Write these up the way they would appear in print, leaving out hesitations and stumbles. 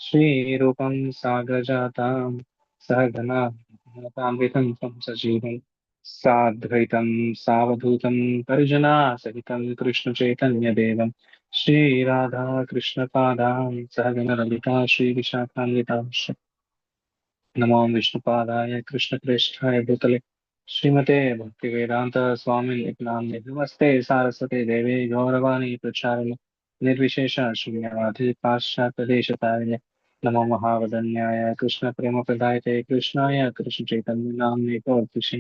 श्रीरूपं साग्रजातां सहगना ताम्बितं तं सजीवं साद्वैतं सावधूतं परिजनासहितं कृष्णचैतन्यदेवं श्रीराधा कृष्णपादां सहगणललिता श्रीविशाखान्वितांश्च नमो विष्णुपादाय कृष्णप्रेष्ठाय भूतले श्रीमते भक्तिवेदांत स्वामी नाम्ने नमस्ते सारस्वते देवे गौरवाणी प्रचारिणे निर्विशेष शून्यवादी पाश्चात्यदेशतारिणे नमो महावदन्याय कृष्णप्रेमप्रदायते कृष्णाय कृष्णचैतन्य नाम्ने गौरतिषे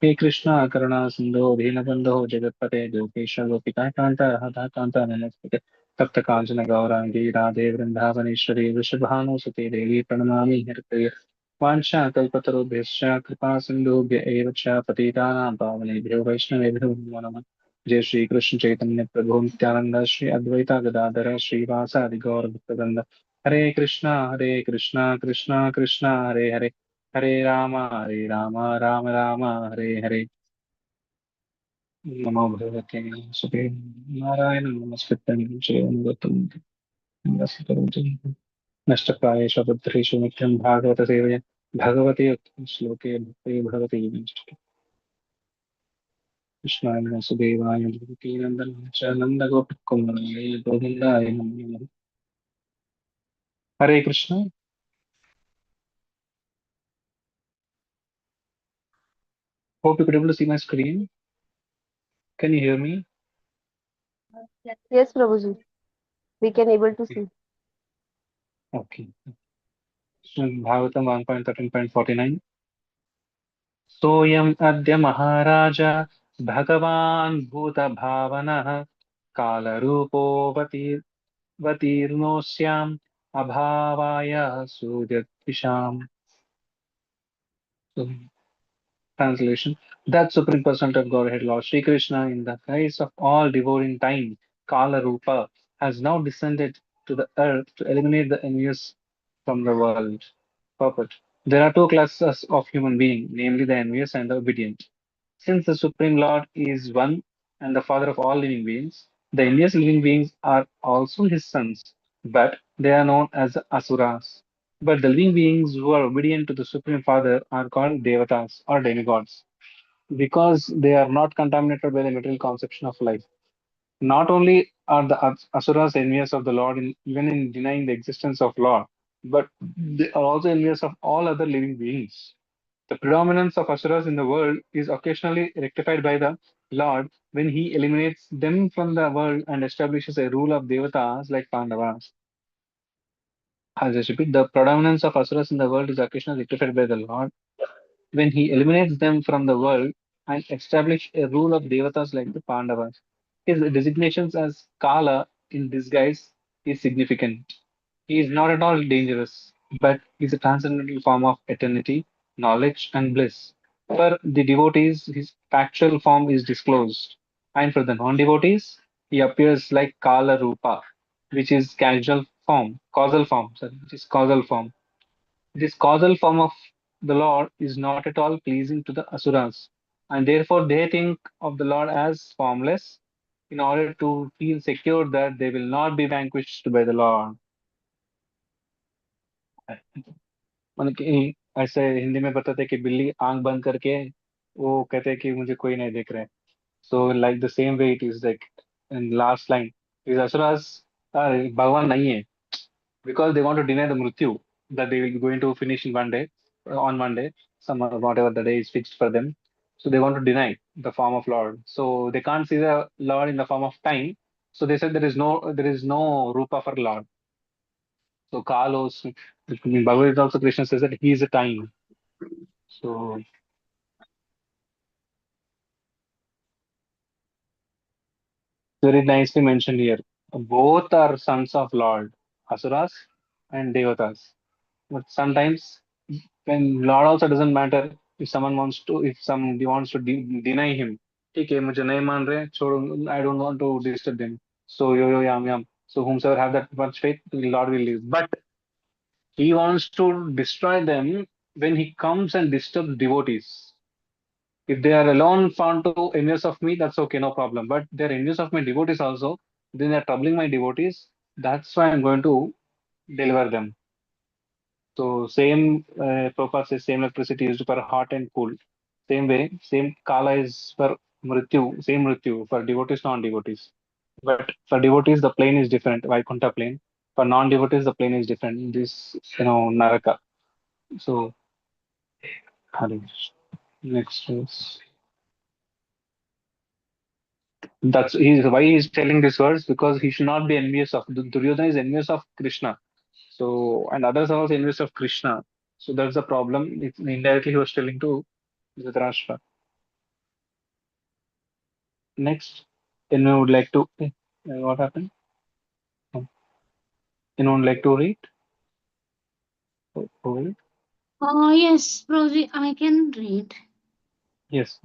हे कृष्ण करुणा सिन्धो दीनबन्धो जगत्पते गोपेश गोपिकान्त राधाकान्त नमस्ते तप्त कांचन गौरांगी राधे वृंदावनेश्वरी वृषभानुसुते देवी प्रणमामि हरिप्रिय वाञ्छाकल्पतरुभ्यश्च कृपा सिन्धुभ्य एव च पतितानां पावनेभ्यो वैष्णवेभ्यो नमो नमः जय श्री कृष्ण चैतन्य प्रभु नित्यानंद श्री अद्वैता गदाधर श्रीवासादि गौर भक्तवृंद हरे कृष्णा कृष्णा कृष्णा हरे हरे हरे राम राम राम हरे हरे नमो भगवते सुते नारायण नमस्कृतं श्रीमद्भगवतं नष्टप्रायेषु बुद्धेषु नित्यं भागवत सेवया भगवते श्लोके भक्ते भगवते कृष्णाय वासुदेवाय देवकीनन्दनाय च नन्दगोपकुमाराय गोविन्दाय नमो नमः हरे Krishna hope you could able to see my screen. Can you hear me? Yes, Prabhuji, we can able to see. Okay. Bhagavatam 1.13.49 सोऽयम् अद्य महाराज भगवान् भूतभावनः कालरूपोऽवतीर्णोऽस्याम् अभावाय सूर्यद्विषाम् Translation: That supreme personality of Godhead, Lord Sri Krishna, in the guise of all devouring time, Kala Rupa, has now descended to the earth to eliminate the envious from the world. Purport: There are two classes of human beings, namely the envious and the obedient. Since the Supreme Lord is one and the Father of all living beings, the envious living beings are also his sons, but they are known as the Asuras. But the living beings who are obedient to the Supreme Father are called Devatas or demigods because they are not contaminated by the material conception of life. Not only are the Asuras envious of the Lord even in denying the existence of Lord, but they are also envious of all other living beings. The predominance of Asuras in the world is occasionally rectified by the Lord when he eliminates them from the world and establishes a rule of Devatas like Pandavas. I'll just repeat: the predominance of Asuras in the world is occasionally rectified by the Lord when he eliminates them from the world and establishes a rule of Devatas like the Pandavas. His designations as Kala in disguise is significant. He is not at all dangerous, but is a transcendental form of eternity, knowledge, and bliss. For the devotees, his factual form is disclosed, and for the non-devotees, he appears like Kala Rupa, which is which is causal form. This causal form of the Lord is not at all pleasing to the Asuras, and therefore they think of the Lord as formless in order to feel secure that they will not be vanquished by the Lord. मतलब ऐसे हिंदी में बताते हैं कि बिल्ली आंख बंद करके वो कहते हैं कि मुझे कोई नहीं देख रहा है. So like the same way it is like in last line is Asuras भगवान नहीं है because they want to deny the mrityu that they will be going to finish in one day on one day some whatever the day is fixed for them. So they want to deny the form of Lord. So they can't see the Lord in the form of time. So they said there is no rupa for Lord. So Kalos, in Bhagavad Gita also Krishna says that he is a time. So very nicely mentioned here. Both are sons of Lord, Asuras and Devatas. But sometimes when Lord also doesn't matter if someone wants to, if somebody wants to deny him. ठीक है मुझे नहीं मान रहे छोड़ो I don't want to disturb them. So yo yo yam yam. So whomsoever have that much faith, the Lord will leave. But he wants to destroy them when he comes and disturbs devotees. If they are alone found to envious of me, that's okay, no problem. But they're envious of my devotees also, then they're troubling my devotees. That's why I'm going to deliver them. So same Prabhupada says same electricity used for hot and cool. Same way, same kala is for mrityu, same mrityu for devotees, non-devotees. But for devotees, the plane is different, Vaikuntha plane. For non-devotees, the plane is different. This, Naraka. So, Hare Krishna. Next is that's he's why he's telling this verse because he should not be envious of Duryodhana is envious of Krishna. So and others are also envious of Krishna. So that's the problem. Indirectly, he was telling to Dhritarashtra. Next, anyone would like to what happened? Anyone would like to read? Oh, Yes, Rosie, I can read. yes.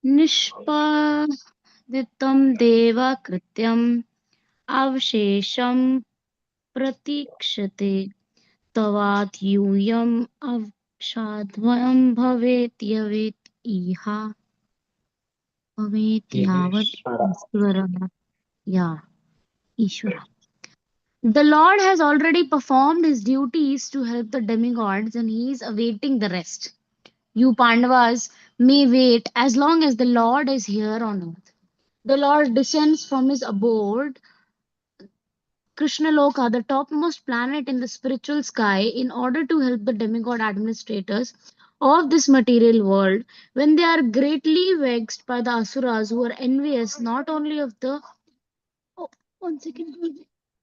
निष्पादितं देव कृत्यम् अवशेषं प्रतीक्षते तवाद्यूयम् अवसाद्वयं भवेत् यावत् Yogeshvara. ईश्वरः या ईश्वरः. The Lord has already performed his duties to help the demigods and he is awaiting the rest. You Pandavas may wait as long as the Lord is here on earth. The Lord descends from his abode, Krishnaloka, the topmost planet in the spiritual sky, in order to help the demigod administrators of this material world when they are greatly vexed by the asuras who are envious not only of the. Oh, 1 second.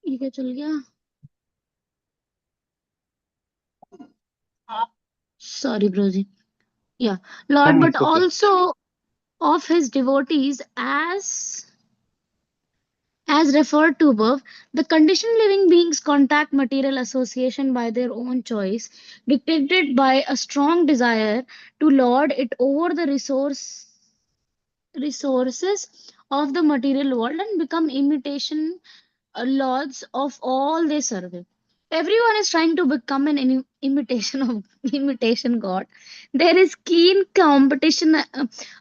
ये क्या चल गया? Sorry, Broji. Yeah, Lord, but It's okay. also of his devotees as referred to above, the conditioned living beings contact material association by their own choice, dictated by a strong desire to lord it over the resources of the material world and become imitation lords of all they serve. Everyone is trying to become an imitation of imitation god. There is keen competition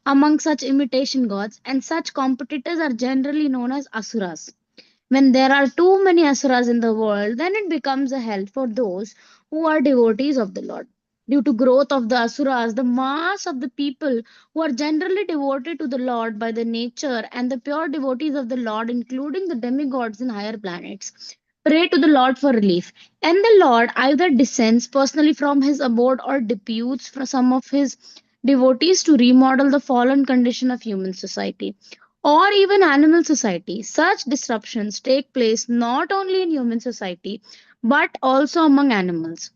among such imitation gods, and such competitors are generally known as asuras. When there are too many asuras in the world, then it becomes a hell for those who are devotees of the Lord. Due to growth of the asuras, the mass of the people who are generally devoted to the Lord by their nature and the pure devotees of the Lord, including the demigods in higher planets, pray to the Lord for relief. And the Lord either descends personally from his abode or deputes for some of his devotees to remodel the fallen condition of human society or even animal society. Such disruptions take place not only in human society but also among animals,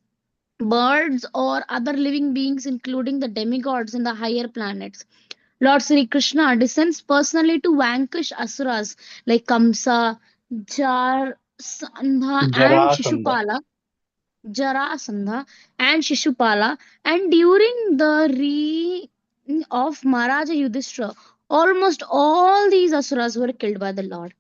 birds, or other living beings, including the demigods in the higher planets. Lord Sri Krishna descends personally to vanquish asuras like Kamsa, Jarasandha, and Jarasandha. Shishupala. Jarasandha and Shishupala, and during the reign of Maharaja Yudhishthira, almost all these asuras were killed by the Lord.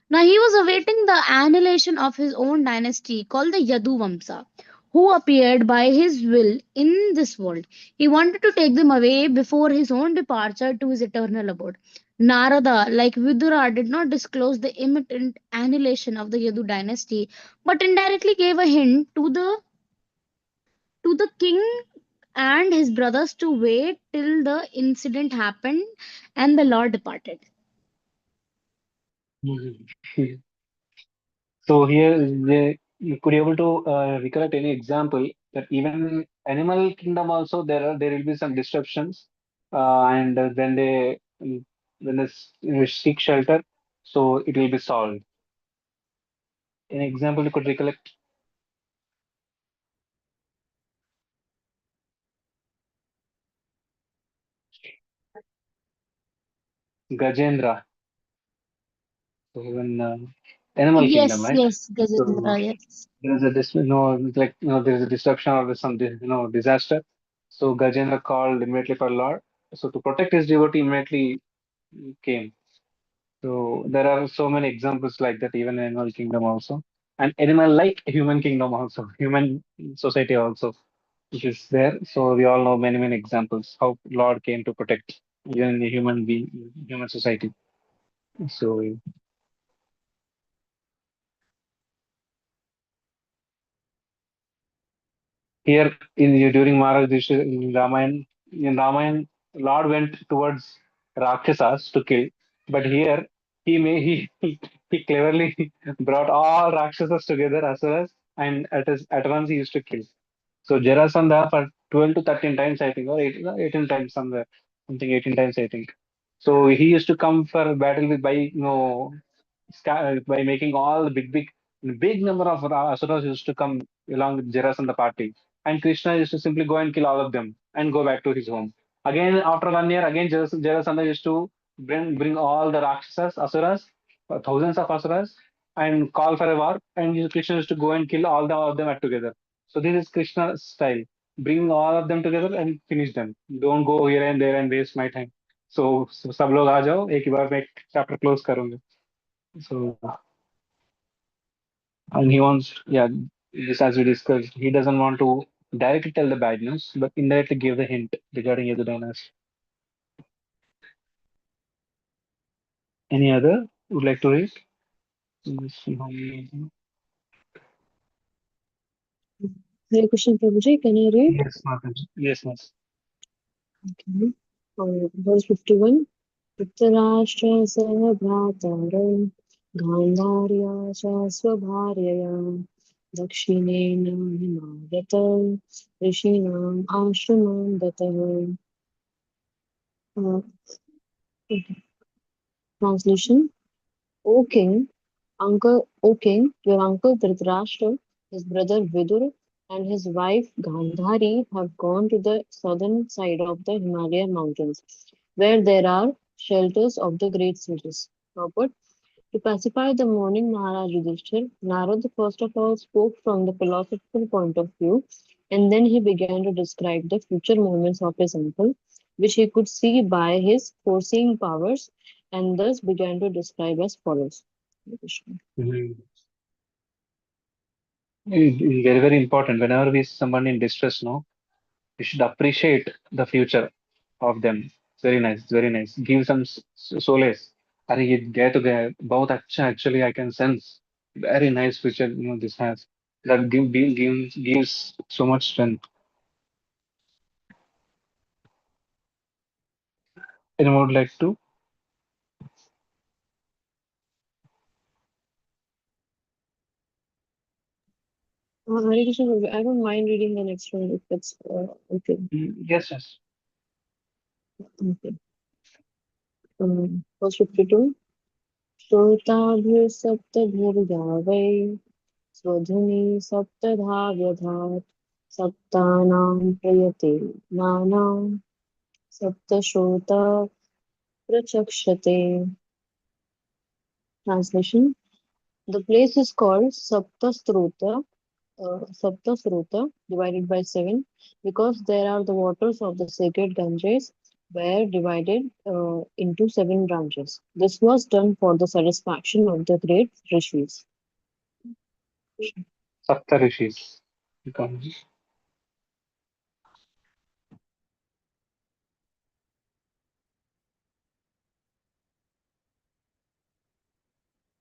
Now he was awaiting the annihilation of his own dynasty called the Yadu Vamsa, who appeared by his will in this world. He wanted to take them away before his own departure to his eternal abode. Narada, like Vidura, did not disclose the imminent annihilation of the Yadu dynasty, but indirectly gave a hint to the king and his brothers to wait till the incident happened and the Lord departed. Mhm. So here, you could be able to recollect any example that even animal kingdom also there will be some disruptions, and when they seek shelter, so it will be solved. Any example you could recollect? Gajendra, so when animal kingdom, Yes, right? yes, So Gajendra, yes. there's a like there's a disruption or some disaster. So Gajendra called immediately for Lord. So to protect his devotee, immediately came. So there are so many examples like that, even in animal kingdom also, and animal like human kingdom also, human society also, which is there. So we all know many examples how Lord came to protect even the human being, human society. So Here during Maharaj Yudhishthira in Ramayan, Lord went towards Rakshasas to kill, but here he cleverly brought all Rakshasas together, Asuras, and at once he used to kill. So Jarasandha for 12 to 13 times, I think, or 18 times somewhere, something 18 times, I think. So he used to come for battle with by making all the big number of asuras used to come along with Jarasandha party, and Krishna used to simply go and kill all of them and go back to his home. Again, after 1 year, again Jarasandha used to bring all the Rakshasas, asuras, thousands of asuras, and call for a war, and Krishna used to go and kill all of them at together. So this is Krishna's style. Bring all of them together and finish them. Don't go here and there and waste my time. So सब लोग आ जाओ एक ही बार मैं chapter close करूंगा. So and he wants, yeah, this as we discussed, he doesn't want to directly tell the bad news, but indirectly give the hint regarding Yadudanas. Any other would like to read? Let's see how many- Hare Krishna Prabhuji, can I read? Yes, Mataji. Yes, yes. Okay. Verse 51. Dhritarashtra सहभ्रातारौ गान्धार्या च स्वभार्यया दक्षिणेन हिमागतौ ऋषीणाम् आश्रमं गतः. Translation. O king, your uncle Dhritarashtra, his brother Vidur, and his wife Gandhari have gone to the southern side of the Himalaya mountains, where there are shelters of the great sages. Purport. To pacify the mourning Maharaj Yudhishthir, Narad first of all spoke from the philosophical point of view, and then he began to describe the future movements of his uncle, which he could see by his foreseeing powers, and thus began to describe as follows. Mhm. It's very, very important. Whenever we see someone in distress, no, we should appreciate the future of them. It's very nice. It's very nice. Give some solace. अरे ये गए तो गए बहुत अच्छा actually I can sense very nice future this has that gives so much strength. Anyone would like to? Hare Krishna, Prabhu, I don't mind reading the next one if it's okay. Yes, yes. Okay. Verse 52. श्रोताभिः why स्वधुनि सप्तधा व्यधात् सप्तानां प्रयते नानां सप्तश्रोता प्रचक्षते. Translation. The place is called Saptasrota divided by 7 because there are the waters of the sacred Ganges were divided into 7 branches. This was done for the satisfaction of the great rishis. Saptarishis. Becomes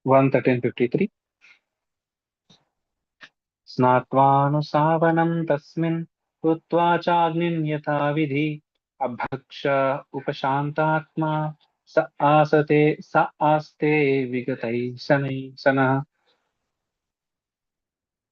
113:53. स्नात्वानुसावनं तस्मिन् कृत्वा चाग्निं यथाविधि अभक्ष उपशान्तात्मा स आस्ते विगतैः शनैः.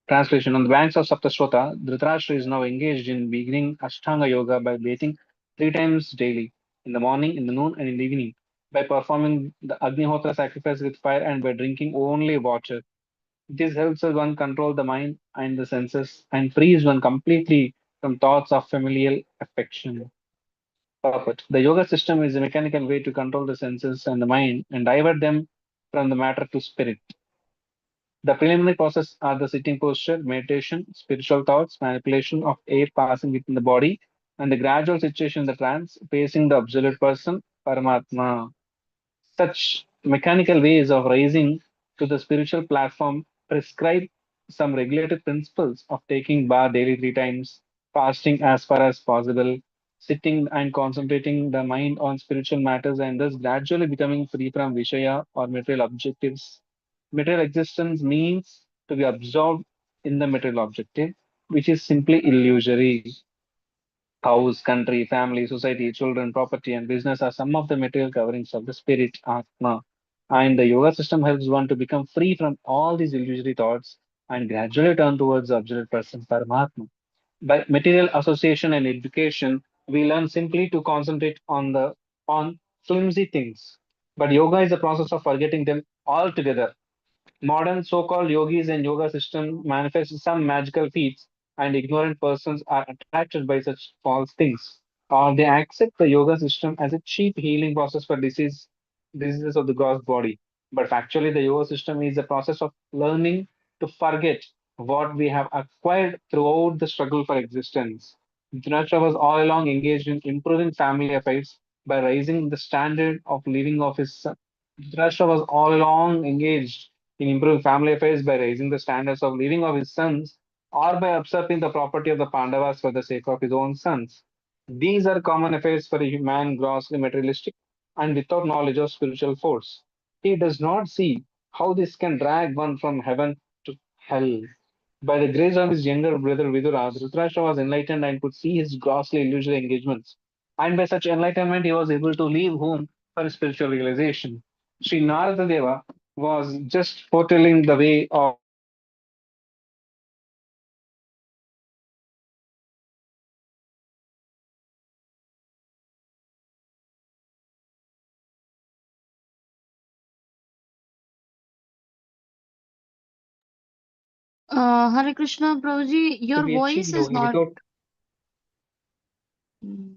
Translation. On the banks of Saptasrota, Dhritarashtra is now engaged in beginning Ashtanga Yoga by bathing 3 times daily, in the morning, in the noon, and in the evening, by performing the Agnihotra sacrifice with fire, and by drinking only water. This helps one control the mind and the senses and frees one completely from thoughts of familial affection. Purport. The yoga system is a mechanical way to control the senses and the mind and divert them from the matter to spirit. The preliminary process are the sitting posture, meditation, spiritual thoughts, manipulation of air passing within the body, and the gradual situation in the trance, facing the absolute person, Paramatma. Such mechanical ways of rising to the spiritual platform prescribe some regulative principles of taking bath daily 3 times, fasting as far as possible, sitting and concentrating the mind on spiritual matters, and thus gradually becoming free from Vishaya or material objectives. Material existence means to be absorbed in the material objective. which is simply illusory. House, country, family, society, children, property, and business are some of the material coverings of the spirit, Atma. And the yoga system helps one to become free from all these illusory thoughts and gradually turn towards the absolute person, Paramatma. By material association and education, we learn simply to concentrate on flimsy things. But yoga is a process of forgetting them altogether. Modern so-called yogis and yoga system manifest some magical feats, and ignorant persons are attracted by such false things. Or they accept the yoga system as a cheap healing process for diseases of the gross body. But actually, the yoga system is a process of learning to forget what we have acquired throughout the struggle for existence. Dhritarashtra was all along engaged in improving family affairs by raising the standard of living of his son. Dhritarashtra was all along engaged in improving family affairs by raising the standards of living of his sons or by usurping the property of the Pandavas for the sake of his own sons. These are common affairs for a man grossly materialistic and without knowledge of spiritual force. He does not see how this can drag one from heaven to hell. By the grace of his younger brother Vidura, Dhritarashtra was enlightened and could see his grossly illusory engagements. And by such enlightenment, he was able to leave home for spiritual realization. Sri Narada Deva was just foretelling the way of Dhritarashtra when he said that Hare Krishna, Prabhuji, to your be a cheap voice is yogi not. without Mm.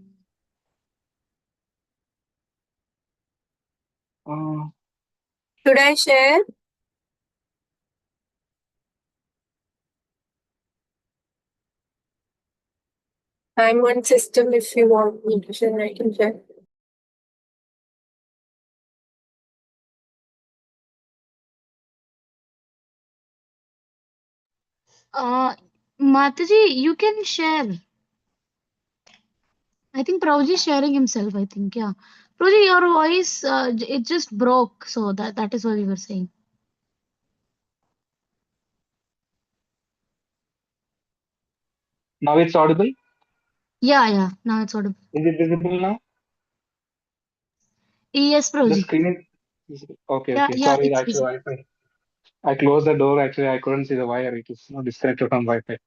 uh, Should I share? I'm on system. If you want me to share, I can share. Uh, Mataji, you can share. I think Prabhuji is sharing himself, I think, yeah. Prabhuji, your voice, it just broke, so that is what we were saying. now it's audible. Yeah, now it's audible. Is it visible now? Yes, The Prabhuji. screen is okay. Yeah, Okay, yeah, sorry. it's Actually, visible. Wi-Fi. I closed the door. Actually, I couldn't see the wire. It is disconnected from Wi-Fi.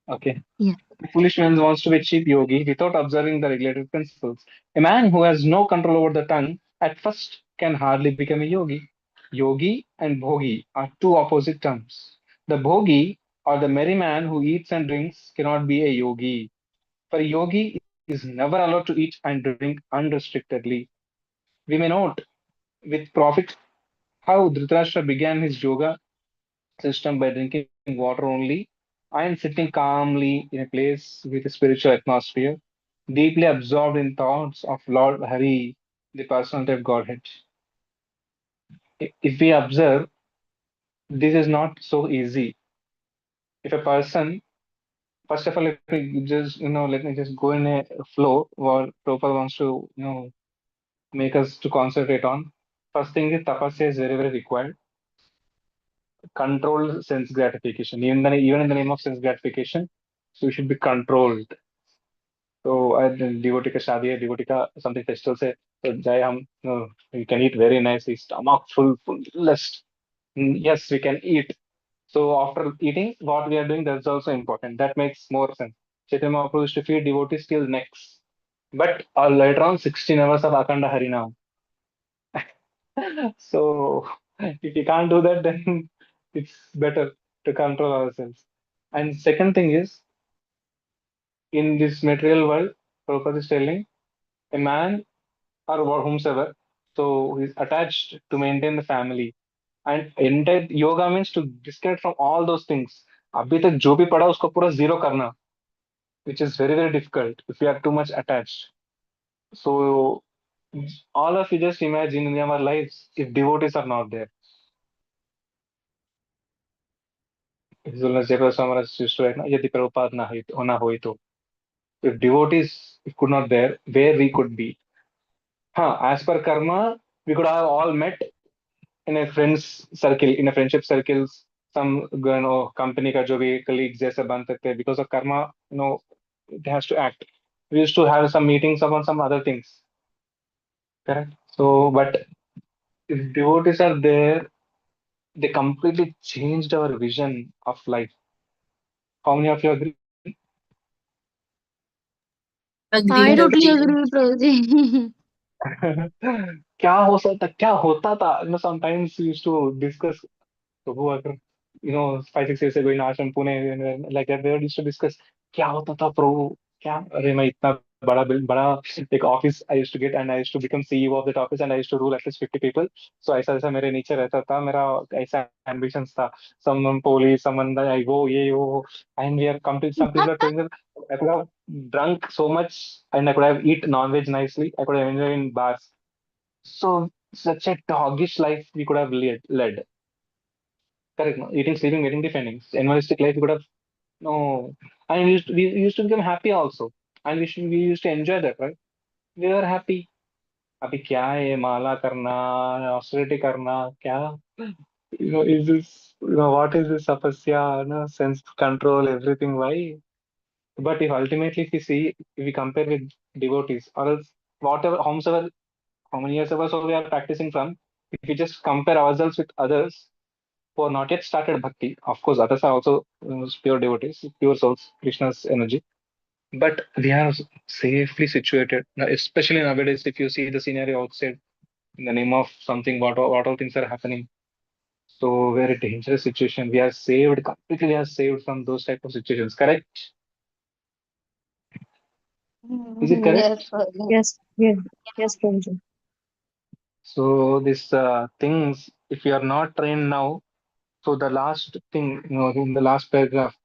Okay. Yeah. The foolish man wants to be a cheap yogi without observing the regulative principles. A man who has no control over the tongue at first can hardly become a yogi. Yogi and bhogi are two opposite terms. The bhogi or the merry man who eats and drinks cannot be a yogi. For a yogi is never allowed to eat and drink unrestrictedly. We may note with profit how Dhritarashtra began his yoga system by drinking water only and sitting calmly in a place with a spiritual atmosphere, deeply absorbed in thoughts of Lord Hari, the personality of Godhead. If we observe, this is not so easy. If a person, first of all, if we just, let me just go in a flow what Prabhupada wants to, make us to concentrate on. First thing is tapasya is very, very required. Control sense gratification. Even in the name of sense gratification, so you should be controlled. So devotee ka shadi hai, devotee ka something festival se तो जाए हम we can eat very nicely, stomach full list. Yes, we can eat. So after eating, what we are doing, that's also important. That makes more sense. Chaitanya Mahaprabhu used to feed devotees till necks. But later on, 16 hours of Akhanda Harinam. So if you can't do that, then it's better to control ourselves. And second thing is, in this material world, Prabhupada is telling a man or whomsoever, so he's attached to maintain the family. And entire yoga means to disconnect from all those things. अभी तक जो भी पढ़ा उसको पूरा zero करना, which is very, very difficult if we are too much attached. So all of you just imagine in our lives if devotees are not there. His Holiness Jayapal Swamiraj used to write, यदि प्रभुपाद ना होना होई तो. If devotees could not there, where we could be. Huh, as per karma, we could have all met in a friends circle, in a friendship circles, some company का जो भी colleagues जैसे बन सकते हैं because of karma, it has to act. We used to have some meetings about some other things, correct? So, but if devotees are there, they completely changed our vision of life. How many of you agree? I Agreed, totally agreed. agree, Prachi. क्या होता था? Sometimes we used to discuss. प्रभु अगर 5 6 years ago in Ashram Pune, like that, they used to discuss क्या होता था प्रभु, क्या अरे मैं इतना बड़ा एक office I used to get and I used to become CEO of that office and I used to rule at least 50 people. So ऐसा ऐसा मेरे नीचे रहता था, मेरा ऐसा एम्बिशंस था. समवन पुलिस, समवन आई वो ये वो, and we are come to some people are telling that I could have drunk so much and I could have eat non-veg nicely. I could have enjoyed in bars. So such a doggish life we could have led. Correct. No? Eating, sleeping, getting the findings. Animalistic life, we could have no. And we used to become happy also, and we used to enjoy that, right? We were happy. अभी क्या है माला करना, austerity करना, क्या? Is this, what is this tapasya? Sense control, everything. Why? But if ultimately, if we see, if we compare with devotees, or else whatever, how many years ago so we are practicing from, if we just compare ourselves with others who are not yet started bhakti. Of course, others are also pure devotees, pure souls, Krishna's energy. But they are safely situated. Now, especially nowadays, if you see the scenario outside, in the name of something, what all things are happening. So, very dangerous situation. We are saved completely. We are saved from those type of situations. Correct? Is it Yes, correct? Prachi. Yes, yes, yes, Prabhuji. So, these things, if you are not trained now, so the last thing, in the last paragraph,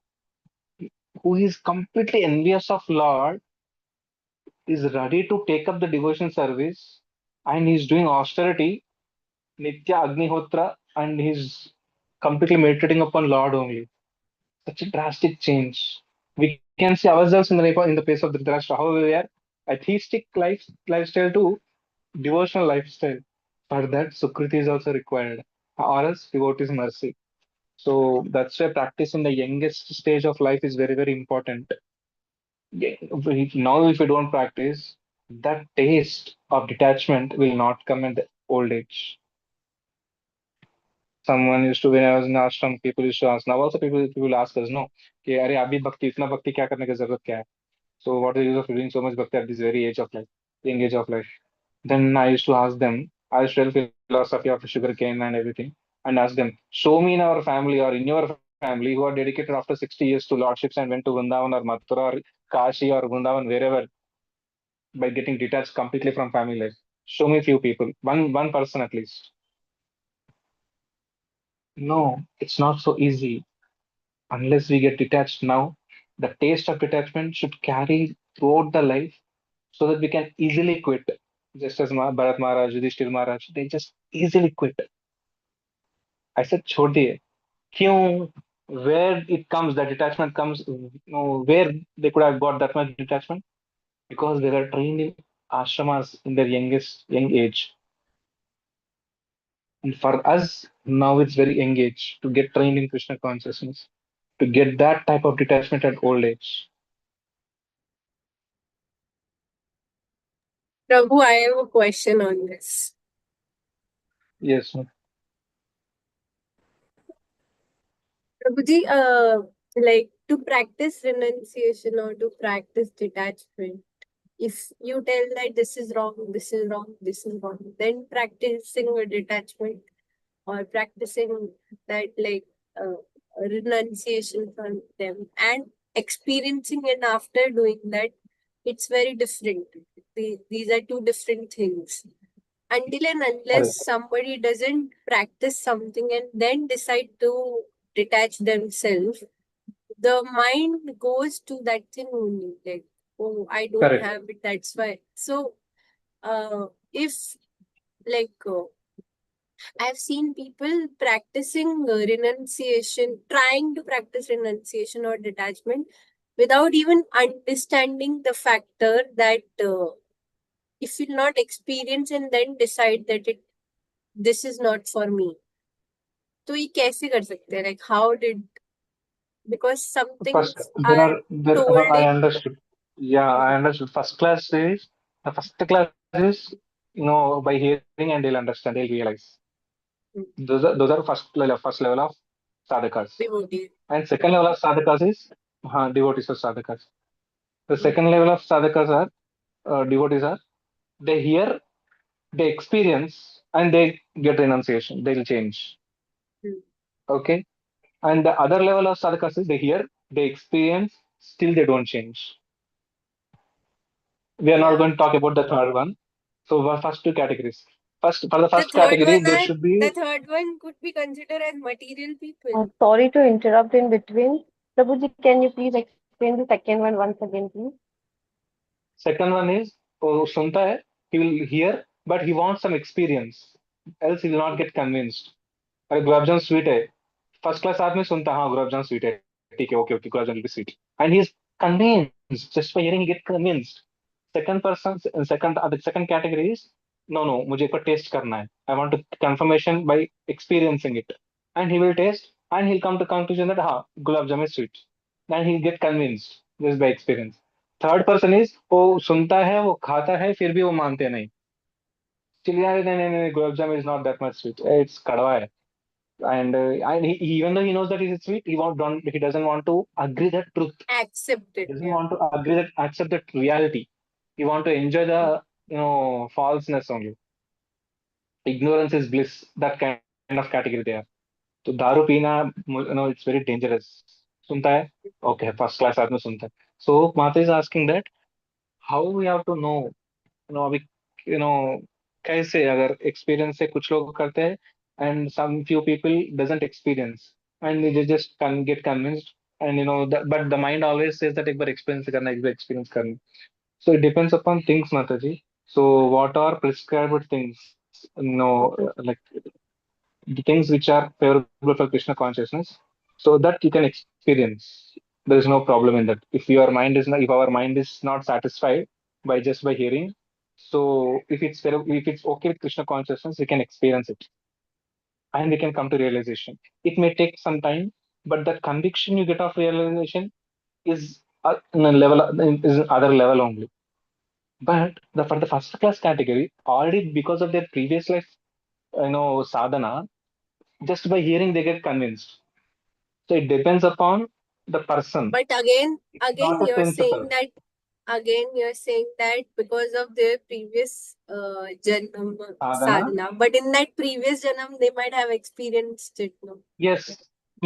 who is completely envious of Lord is ready to take up the devotion service and he's doing austerity, Nitya Agnihotra, and he's completely meditating upon Lord only. Such a drastic change. We can see ourselves in the place of Dhritarashtra, how we are atheistic lifestyle to devotional lifestyle. For that, Sukriti is also required, or else devotee mercy. So that's why practice in the youngest stage of life is very, very important. Now, if we don't practice, that taste of detachment will not come in the old age. Someone used to, when I was in ashram, people used to ask. Now also people ask us, no, कि अरे अभी भक्ति इतना भक्ति क्या करने की जरूरत क्या है? So what is the use of doing so much bhakti at this very age of life, young age of life? Then I used to ask them. I used to tell philosophy of sugar cane and everything, and ask them, show me in our family or in your family who are dedicated after 60 years to lordships and went to Vrindavan or Mathura or Kashi or Vrindavan wherever by getting detached completely from family life. Show me few people, one person at least. No, it's not so easy unless we get detached now. The taste of detachment should carry throughout the life so that we can easily quit. Just as Bharat Maharaj, Yudhishthir Maharaj, they just easily quit. I said, छोड़ दिए. क्यों? Where it comes, the detachment comes, where they could have got that much detachment? Because they were trained in ashramas in their young age. And for us, now it's very engaged to get trained in Krishna consciousness, to get that type of detachment at old age. Prabhu, I have a question on this. Yes, ma'am. Prabhuji, like to practice renunciation or to practice detachment, if you tell that this is wrong, this is wrong, this is wrong, then practicing a detachment or practicing that like renunciation from them and experiencing it after doing that, it's very different. These are two different things. Until and unless Correct. somebody doesn't practice something and then decide to detach themselves, the mind goes to that thing only. Like, oh, I don't Correct. have it, that's why. So, if like I've seen people practicing renunciation, trying to practice renunciation or detachment without even understanding the factor that if you not experience and then decide that this is not for me. तो ये कैसे कर सकते हैं? Like how did, because some First, things there are are there. told I in. understood. Yeah, I understood. First class is the first class is by hearing and they'll understand. They'll realize. Hmm. Those are first level of sadhakas. Devotees. And second level of sadhakas is devotees of sadhakas. The Hmm. second level of sadhakas are devotees are they hear, they experience, and they get renunciation. They'll change. Hmm. Okay. And the other level of sadhakas is they hear, they experience, still they don't change. We are not Yeah. going to talk about the third one. So our first two categories. First, for the The first third category, one there are should the be third one could be considered as material people. Sorry to interrupt in between. Prabhuji, can you please explain the second one once again, please? second one is sunta hai, he will hear, but he wants some experience. Else he will not get convinced. अरे gulab jamun sweet है first class आदमी सुनता हाँ gulab jamun sweet है ठीक है okay okay gulab jamun sweet and he is convinced just by hearing he get convinced second person second the second category is no मुझे एक बार टेस्ट करना है I want to confirmation by experiencing it and he will taste and he'll come to conclusion that हाँ gulab jamun is sweet then he'll get convinced just by experience third person is वो सुनता है वो खाता है फिर भी वो मानते नहीं चलिए यार नहीं gulab jamun is not that much sweet it's कड़वा है and even though he knows that it is sweet, he doesn't want to agree that truth. Accept He it. doesn't Yeah. want to agree that accept that reality. He want to enjoy the falseness only. Ignorance is bliss. That kind of category there. So दारू पीना it's very dangerous. सुनता है? Okay, first class आदमी सुनता है. So Mata is asking that how we have to know अभी कैसे अगर एक्सपीरियंस से कुछ लोग करते हैं and some few people doesn't experience and they just can get convinced and but the mind always says that एक बार एक्सपीरियंस करना एक बार एक्सपीरियंस करना so it depends upon things माता जी so what are prescribed things Okay. like the things which are favorable for Krishna consciousness so that you can experience there is no problem in that if our mind is not satisfied by just by hearing so if it's okay with Krishna consciousness we can experience it and we can come to realization it may take some time but the conviction you get of realization is in a level is other level only but for the first class category already because of their previous life sadhana just by hearing they get convinced so it depends upon the person But again, it's not a principle again you're saying that because of their previous janam sadhana sadhana, but in that previous janam they might have experienced it. No. yes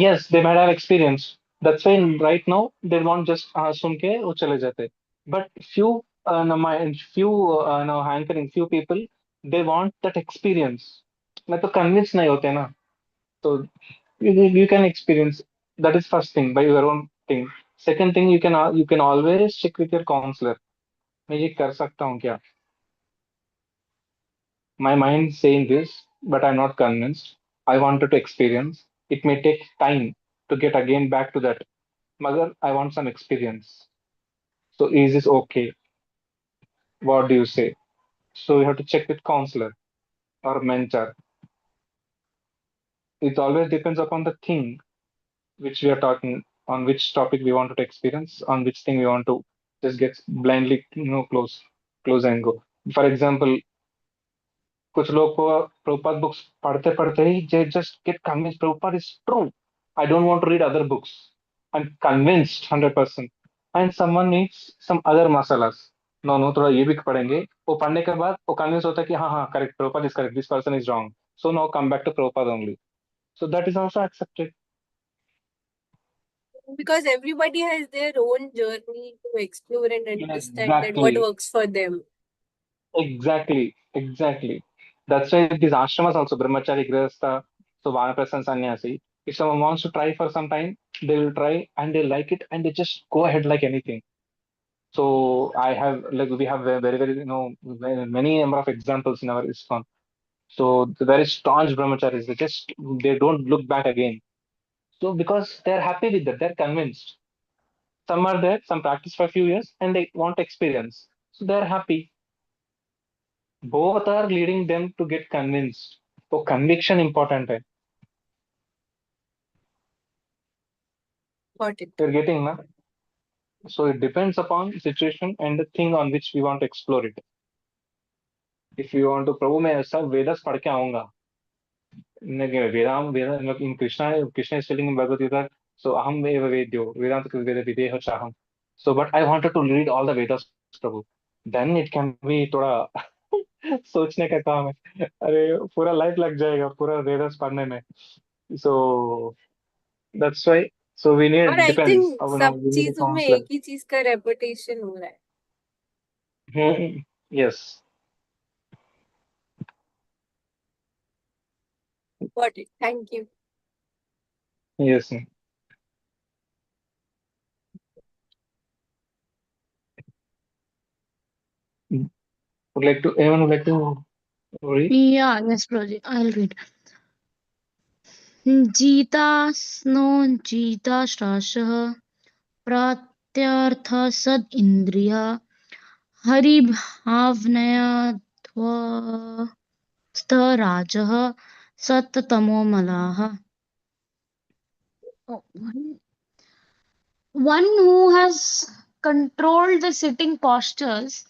yes they might have experience that's why right now they want just सुन के वो चले जाते but few no, my few no, hankering few people they want that experience मैं तो convince नहीं होते ना so you can experience that is first thing by your own thing second thing you can always check with your counselor मैं ये कर सकता हूँ क्या my mind saying this but I'm not convinced I wanted to experience it may take time to get again back to that mother I want some experience so is this okay what do you say so you have to check with counselor or mentor it always depends upon the thing which we are talking on which topic we want to experience on which thing we want to just get blindly close and go for example कुछ लोग को Prabhupada books पढ़ते पढ़ते ही they just get convinced Prabhupada is true. I don't want to read other books. I'm convinced 100%. And someone needs some other masalas. No, no, थोड़ा ये भी पढ़ेंगे वो पढ़ने के बाद वो कन्विंस होता है कि हाँ हाँ correct Prabhupada is correct this person is wrong so now come back to Prabhupada only so that is also accepted Because everybody has their own journey to explore and understand that what exactly works for them. exactly that's why these ashramas also brahmachari grihastha so vanaprastha sannyasi if someone wants to try for some time they will try and they like it and they just go ahead like anything so I have like we have very very many number of examples in our ISKCON so the very staunch brahmacharis they don't look back again so because they're happy with that they're convinced some are there some practice for a few years and they want experience so they're happy both are leading them to get convinced तो conviction important है Got it. You're getting, na? So it depends upon situation and the thing on which we want to explore it. If you want to, प्रभु मैं सब वेदास पढ़ के आऊंगा. Vedam, Veda, in Krishna is telling in Bhagavad Gita, so aham eva vedyo, Vedanta Veda videho chaham. So, but I wanted to read all the Vedas, Prabhu. Then it can be थोड़ा सोचने का काम है. अरे पूरा life लग जाएगा पूरा वेदास पढ़ने में. So that's why. So we और need आई depends. थिंक अब सब we need a चीजों में counselor. एक ही चीज का रेपुटेशन हो रहा है. Yes. Got it. Thank you. Yes. Would like to anyone would like to read? Yeah, yes, Prabhuji, I'll read. जीतास्नो जीताश्रासः प्रात्यर्थः सद् इन्द्रिया हरिभावनया ध्वस्तराजः सततमोमलाः. Oh, one who has controlled the sitting postures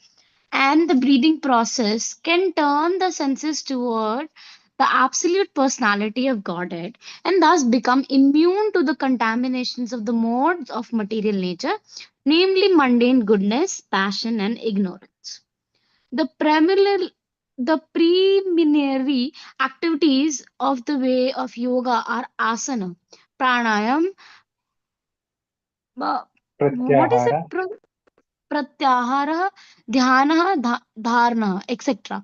and the breathing process can turn the senses toward the absolute personality of Godhead and thus become immune to the contaminations of the modes of material nature, namely mundane goodness, passion, and ignorance. The preliminary activities of the way of yoga are asana, pranayam, what is it? Pratyahara. Pratyahara, dhyana, dharana, etc.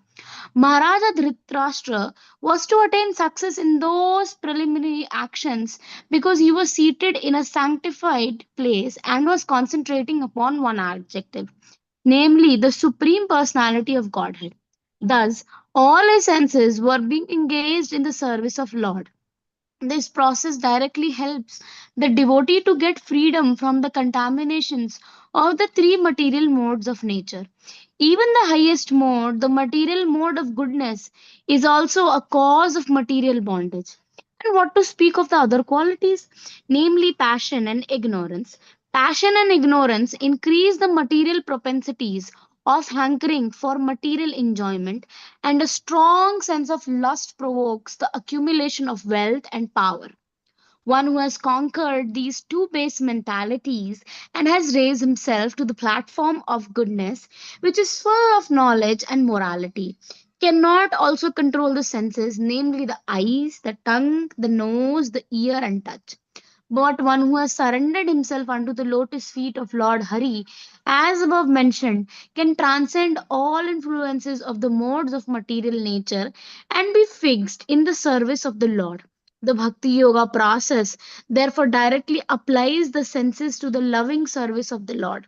Maharaja Dhritarashtra was to attain success in those preliminary actions because he was seated in a sanctified place and was concentrating upon one objective, namely the Supreme Personality of Godhead. Thus, all his senses were being engaged in the service of Lord. This process directly helps the devotee to get freedom from the contaminations of the three material modes of nature. Even the highest mode, the material mode of goodness, is also a cause of material bondage. And what to speak of the other qualities, namely passion and ignorance? Passion and ignorance increase the material propensities of hankering for material enjoyment, and a strong sense of lust provokes the accumulation of wealth and power. One who has conquered these two base mentalities and has raised himself to the platform of goodness, which is full of knowledge and morality, cannot also control the senses, namely the eyes, the tongue, the nose, the ear, and touch. But one who has surrendered himself unto the lotus feet of Lord Hari, as above mentioned, can transcend all influences of the modes of material nature and be fixed in the service of the Lord. The Bhakti Yoga process therefore directly applies the senses to the loving service of the Lord.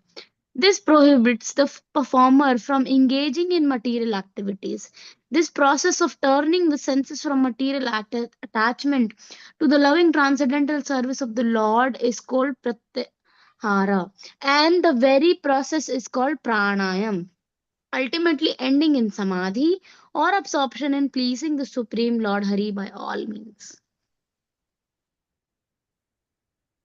This prohibits the performer from engaging in material activities. This process of turning the senses from material attachment to the loving transcendental service of the Lord is called pratyahara, and the very process is called pranayam, ultimately ending in samadhi or absorption in pleasing the Supreme Lord Hari by all means.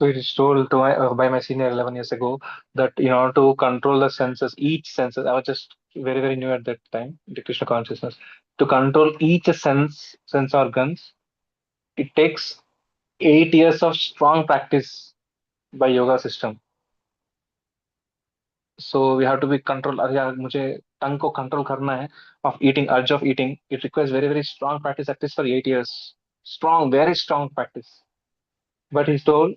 So it is told to by my senior 11 years ago that in order to control the senses, each senses, I was just very, very new at that time, the Krishna consciousness, to control each sense organs, it takes 8 years of strong practice by yoga system. So we have to be control. अरे यार मुझे tongue को control करना है of eating, urge of eating. It requires very, very strong practice, at least for 8 years. Strong, very strong practice. But he's told,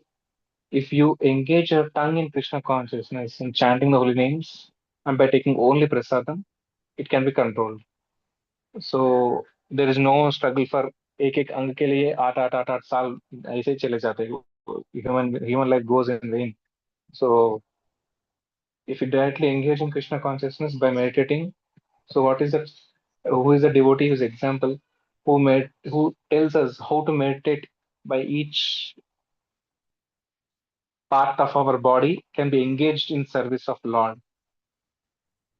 if you engage your tongue in Krishna consciousness and chanting the holy names, and by taking only prasadam, it can be controlled. So there is no struggle for एक एक अंग के लिए 8 8 8 8 साल ऐसे ही चले जाते हैं. Human life goes in vain. So if you directly engage in Krishna consciousness by meditating, so what is that? Who is the devotee whose example who tells us how to meditate by each part of our body can be engaged in service of Lord.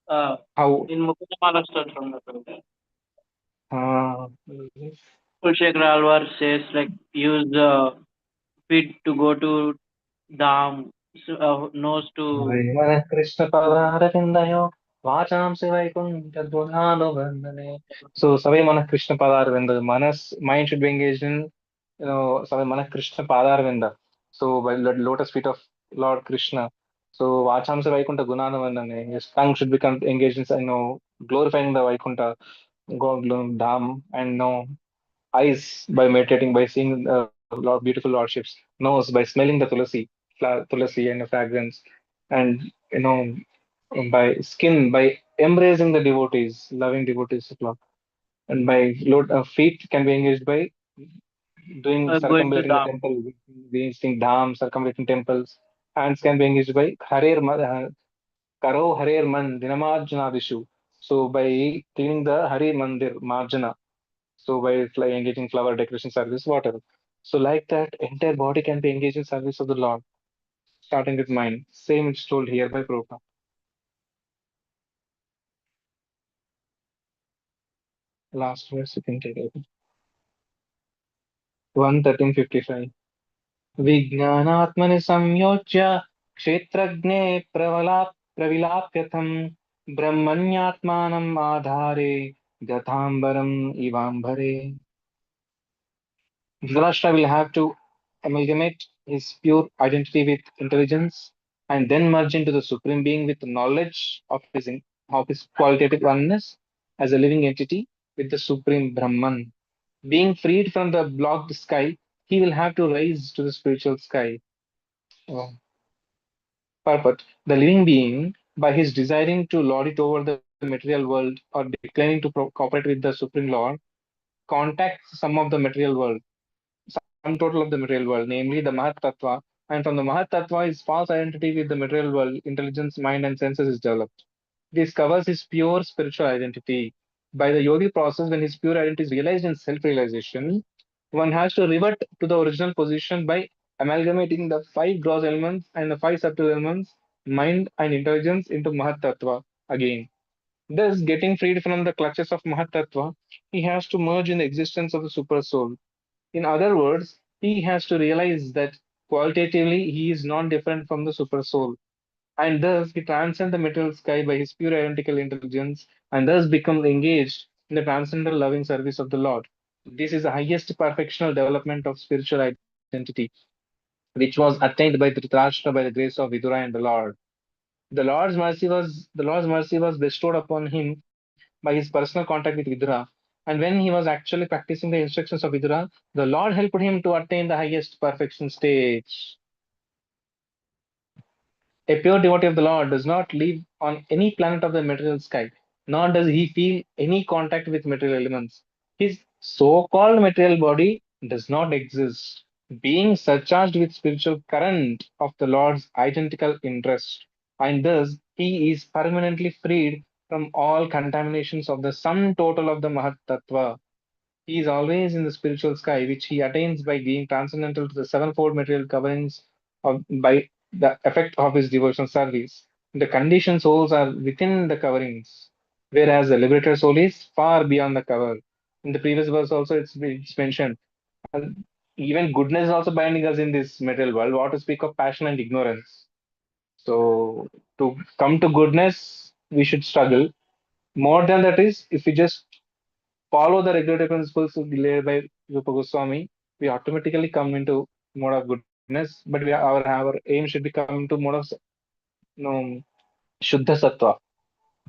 How? In Mukundamala Stotram, Uh, Kulshekhar Alvar says like use the feet to go to Dham knows to Vimana Krishna Padaravindayo Vachamsi Vaikuntagunhanuvandane. So Savimana Krishna Padaravinda. Manas mind should be engaged in Savimana Krishna Padaravinda. So by the lotus feet of Lord Krishna. So Vachamsi Vaikunta Gunanavandane. His tongue should become engaged in glorifying the Vaikunta Dham and eyes by meditating, by seeing lot beautiful lordships, nose by smelling the tulasi and the fragrance, and by skin by embracing the devotees, loving devotees of Lord, and by feet can be engaged by doing going to circumambulating the Dham. temple, visiting dham, circumambulating temples. Hands can be engaged by karo harer man dinamajnadishu. So by cleaning the Hari Mandir marjana, so by engaging flower decoration service, whatever. So like that, entire body can be engaged in service of the Lord, starting with mind. Same it's told here by Prabhupada. Last verse you can take it. 113:55. विज्ञानात्मनि संयोज्य क्षेत्रज्ञे प्रविलाप्यथम् ब्रह्मण्यात्मानम् आधारे गताम्बरम् इवाम्बरे. Dhritarashtra will have to amalgamate his pure identity with intelligence and then merge into the Supreme Being with knowledge of his qualitative oneness as a living entity with the Supreme Brahman. Being freed from the blocked sky, he will have to rise to the spiritual sky. Oh, Purport. The living being, by his desiring to lord it over the material world or declining to cooperate with the Supreme Lord, contacts some of the material world, sum total of the material world, namely the Mahat Tattva, and from the Mahat Tattva, his false identity with the material world, intelligence, mind, and senses is developed. This covers his pure spiritual identity. By the yogic process, when his pure identity is realized in self realization, one has to revert to the original position by amalgamating the five gross elements and the five subtle elements, mind and intelligence, into Mahat Tattva again. Thus, getting freed from the clutches of Mahat Tattva, he has to merge in the existence of the Super Soul. In other words, he has to realize that qualitatively he is not different from the super soul, and thus he transcends the material sky by his pure identical intelligence, and thus becomes engaged in the transcendental loving service of the Lord. This is the highest perfectional development of spiritual identity, which was attained by Dhritarashtra by the grace of Vidura and the Lord. The Lord's mercy was bestowed upon him by his personal contact with Vidura. And when he was actually practicing the instructions of Vidura, the Lord helped him to attain the highest perfection stage. A pure devotee of the Lord does not live on any planet of the material sky, nor does he feel any contact with material elements. His so called material body does not exist, being surcharged with spiritual current of the Lord's identical interest, and thus he is permanently freed from all contaminations of the sum total of the Mahat Tattva. He is always in the spiritual sky, which he attains by being transcendental to the sevenfold material coverings by the effect of his devotional service. The conditioned souls are within the coverings, whereas the liberated soul is far beyond the cover. In the previous verse also it's mentioned. And even goodness is also binding us in this material world. What to speak of passion and ignorance? So to come to goodness, we should struggle. More than that is, if we just follow the regulatory principles laid by Rupa Goswami, we automatically come into mode of goodness. But our aim should be come into mode of Shuddha Sattva.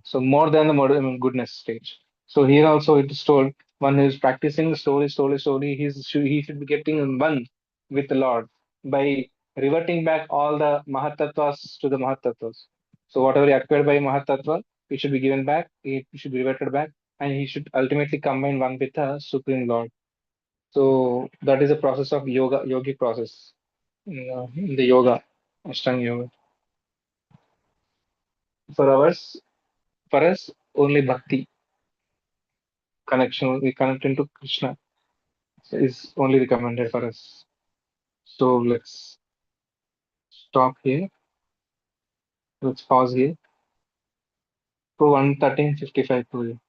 So more than the goodness stage. So here also it is told one who is practicing slowly, he should be getting in one with the Lord by reverting back all the Mahatattva's to the Mahatattva's. So whatever he acquired by Mahatattva, it should be given back, it should be reverted back, and he should ultimately combine one with the Supreme Lord. So that is a process of yogic process in the yoga, Ashtanga yoga. For ours, for us, only bhakti connection, we connect into Krishna is only recommended for us. So let's stop here. Let's pause here. To 113:55 to you.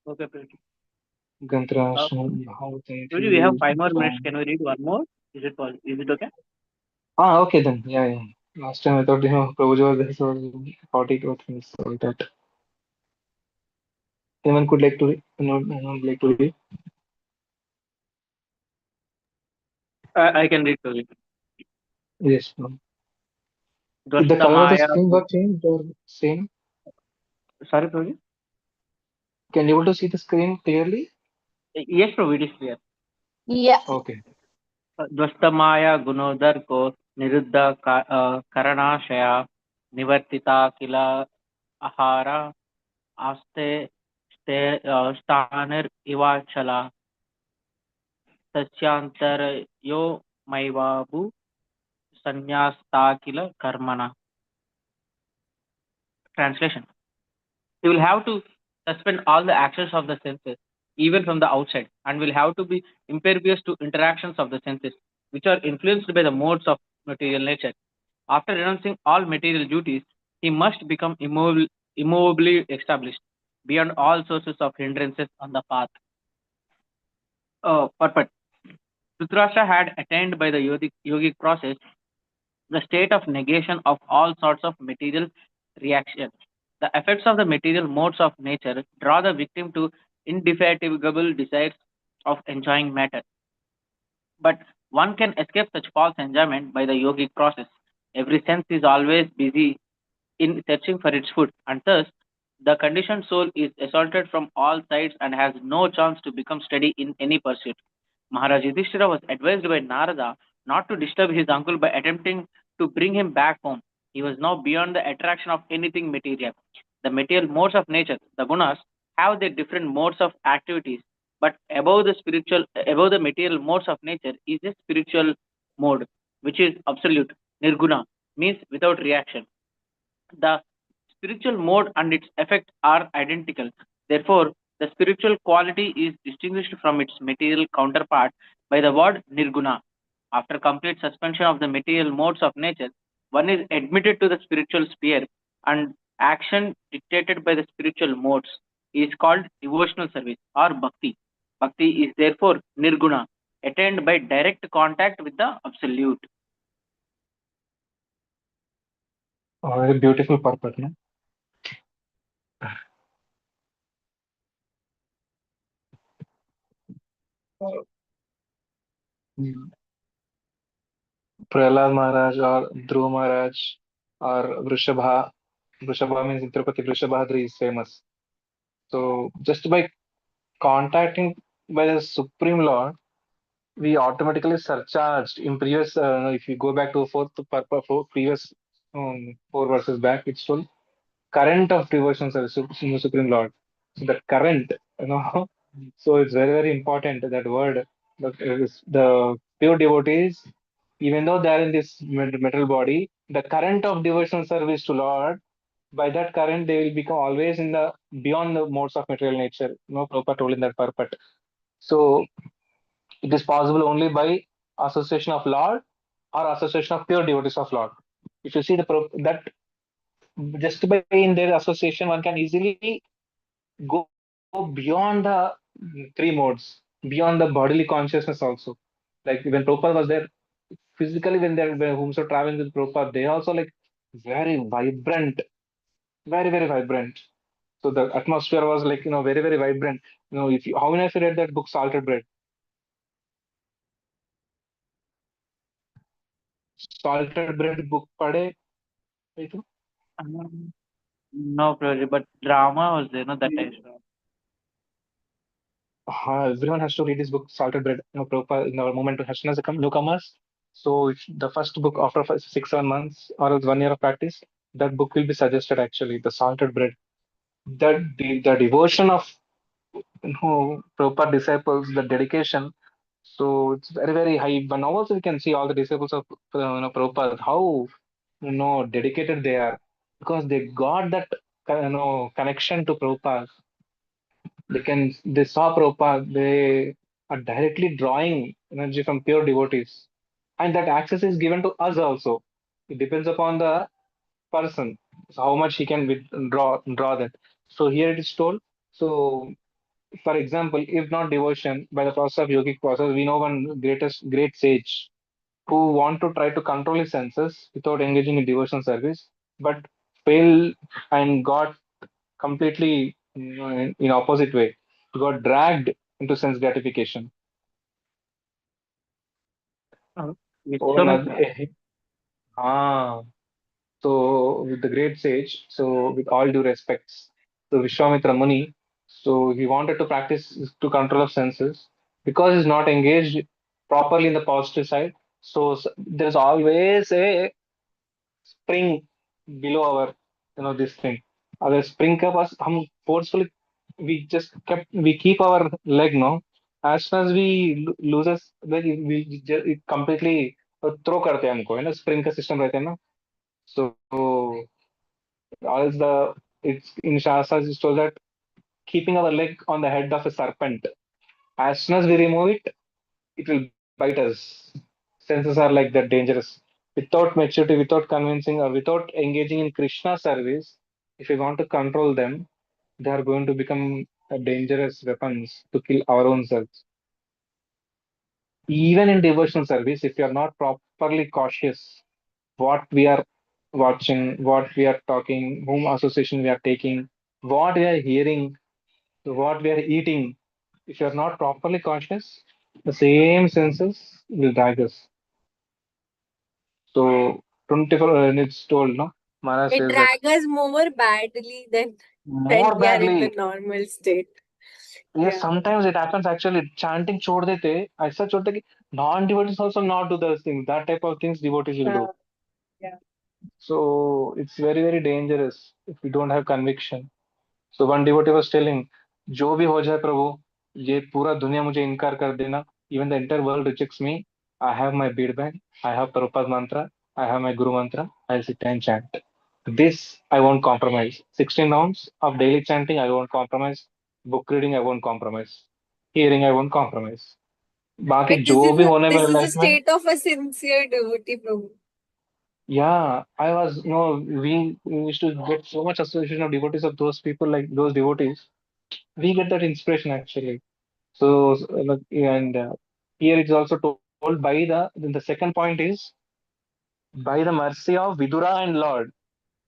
Okay, Priti. Gantrasham Priti, we have Bhavatanti 5 more minutes. Can we read one more? Is it possible? Is it okay? Ah, okay then. Yeah, yeah. Last time I thought, Prabhuji was there, so I thought it was things so that anyone could like to read, anyone would like to read. I can read to you. Yes. No. Did the color of the Dvastamaya. screen got changed or same? Sorry, Prabhu. Can you able to see the screen clearly? Yes, Prabhu, it is clear. Yeah. Okay. ध्वस्तमाया गुणोदर को निरुद्ध करणाशया निवर्तिता किल आहार आस्ते स्थानिरिवाचला तस्यांतरयो मैवाभू संन्यास्ता किल कर्मणा. Translation: you will have to suspend all the actions of the senses, even from the outside, and will have to be impervious to interactions of the senses, which are influenced by the modes of material nature. After renouncing all material duties, he must become immovably established beyond all sources of hindrances on the path. But Dhritarashtra had attained by the yogic process the state of negation of all sorts of material reactions. The effects of the material modes of nature draw the victim to indefatigable desires of enjoying matter. But one can escape such false enjoyment by the yogic process. Every sense is always busy in searching for its food, and thus the conditioned soul is assaulted from all sides and has no chance to become steady in any pursuit. Maharaj Yudhishthira was advised by Narada not to disturb his uncle by attempting to bring him back home. He was now beyond the attraction of anything material. The material modes of nature, the gunas, have their different modes of activities, but above the material modes of nature is a spiritual mode, which is absolute, nirguna, means without reaction. The spiritual mode and its effect are identical. Therefore, the spiritual quality is distinguished from its material counterpart by the word nirguna. After complete suspension of the material modes of nature, one is admitted to the spiritual sphere, and action dictated by the spiritual modes is called devotional service or bhakti. Bhakti is therefore nirguna, attained by direct contact with the absolute. Very beautiful purpose, no? Mm. Prahlad Maharaj or Dhruva Maharaj or Vrishabha. Vrishabha means in Tirupati, Vrishabhadri is famous. So just by contacting by the Supreme Lord, we automatically surcharged in previous. If you go back to previous 4 verses back, it's told current of devotion service in the Supreme Lord. So the current, so it's very, very important that word. The pure devotees, even though they are in this material body, the current of devotional service to Lord, by that current, they will become always in the beyond the modes of material nature. Prabhupada told in that purport. So it is possible only by association of Lord or association of pure devotees of Lord. If you see that just by in their association, one can easily go beyond the three modes, beyond the bodily consciousness also. Like when Prabhupada was there, physically when they're whomso traveling with Prabhupada, they also like very vibrant, very, very vibrant. So the atmosphere was like, very, very vibrant. If you, how many of you read that book, Salted Bread? Salted Bread book pade? Um, No, Prabhuji, but drama was there, no, that time. Everyone has to read this book, Salted Bread. Prabhupada, in our moment to Hashanas become newcomers. So the first book after 6 7 months or else 1 year of practice, that book will be suggested actually, the Salted Bread. The devotion of Prabhupada disciples, the dedication. So it's very, very high. But now also we can see all the disciples of Prabhupada, how dedicated they are because they got that connection to Prabhupada. They saw Prabhupada, they are directly drawing energy from pure devotees. And that access is given to us also. It depends upon the person, so how much he can draw that. So here it is told. So for example, if not devotion, by the process of yogic process, we know one great sage. who want to try to control his senses without engaging in devotional service, but fail and got completely, in opposite way, got dragged into sense gratification. Uh, Oh, Vishwamitra. ah, so with the great sage, so with all due respects, so Vishwamitra Muni, so he wanted to practice to control of senses because he's not engaged properly in the positive side. So there's always a spring below our, this thing. अगर spring का पास हम forcefully we keep our leg, no, as soon as we loses, like it completely throw करते हैं हमको, है ना, spring का system रहता है ना. So as the it's in Shastras it's told that keeping our leg on the head of a serpent, as soon as we remove it, it will bite us. Senses are like that dangerous. Without maturity, without convincing, or without engaging in Krishna service, if we want to control them, they are going to become dangerous weapons to kill our own selves. Even in devotional service, if you are not properly cautious, what we are watching, what we are talking, whom association we are taking, what we are hearing, what we are eating, if you are not properly cautious, the same senses will drag us. So 24 minutes told, no? Maharaj It says that drags us more badly than when more we are in the badly. normal state. Yes, Yeah. sometimes it happens actually. Chanting chhod dete, aisa छोड़ते कि non-devotees also not do those things. That type of things devotees will do. Yeah. So it's very, very dangerous if we don't have conviction. So one devotee was telling, जो भी हो जाए प्रभु, ये पूरा दुनिया मुझे इनकार कर देना. Even the entire world rejects me. I have my bead bag. I have Prabhupada mantra. I have my Guru mantra. I'll sit and chant. This I won't compromise. 16 rounds of daily chanting, I won't compromise. Book reading, I won't compromise. Hearing, I won't compromise. बाकी But जो भी होने this मेरे is a life में. state of a sincere devotee, Prabhu. Yeah, I was, we used to get so much association of devotees of those people, like those devotees. We get that inspiration actually. So, like, and here it's also told by the second point is by the mercy of Vidura and Lord.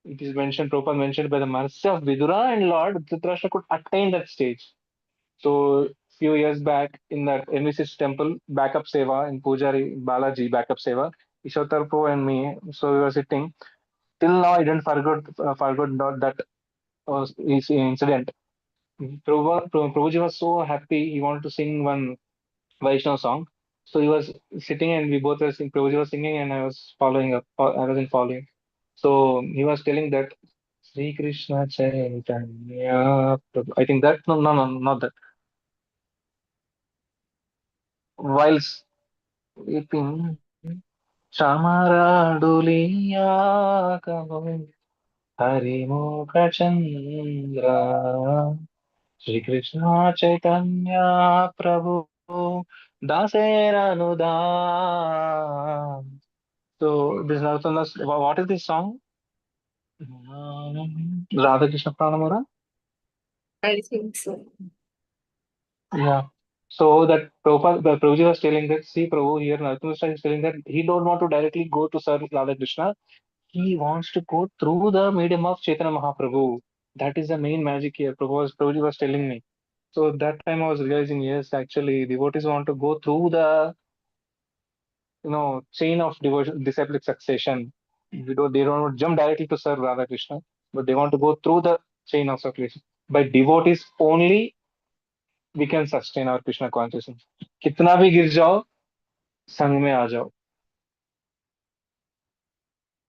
It is mentioned, Prabhupada mentioned, by the mercy of Vidura and Lord, Dhritarashtra could attain that stage. So, few years back in that NVC's temple, backup seva in Pujari Balaji, backup seva, Ishotar Pro and me, so we were sitting. Till now, I didn't forgot that incident. Prabhuji was so happy. He wanted to sing one Vaishnav song. So he was sitting and we both were singing. Prabhuji was singing and I was following up. I wasn't following. So he was telling that Sri Krishna Chaitanya Prabhu. I think that, no, not that. While sleeping, Chamaraduliya Kavai Harimukha Chandra Shri Krishna Chaitanya Prabhu Dasera Anudan. So this is also what is this song? Radha Krishna Pranamura? I think so. Yeah. So that Prabhupada, the Prabhuji was telling that, see Prabhu here, Narottam is telling that he don't want to directly go to serve Radha Krishna. He wants to go through the medium of Chaitanya Mahaprabhu. That is the main magic here. Prabhuji was telling me. So that time I was realizing, yes, actually devotees want to go through the, chain of devotion, disciplic succession. They don't jump directly to serve Radha Krishna, but they want to go through the chain of succession. By devotees only, we can sustain our Krishna consciousness. कितना भी गिर जाओ, संग में आ जाओ.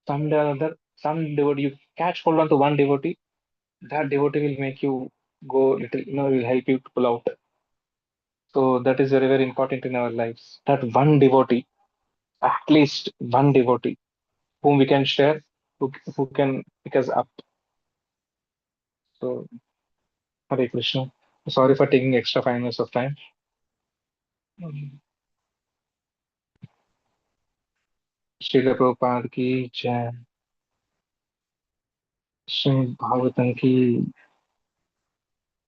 Someday or other, some devotee, you catch hold on to one devotee, that devotee will make you go little, will help you to pull out. So that is very, very important in our lives. That one devotee, at least one devotee, whom we can share, who can pick us up. So, Hare Krishna. Sorry for taking extra 5 minutes of time. Srila Prabhupada ki jai. Srimad Bhagavatam ki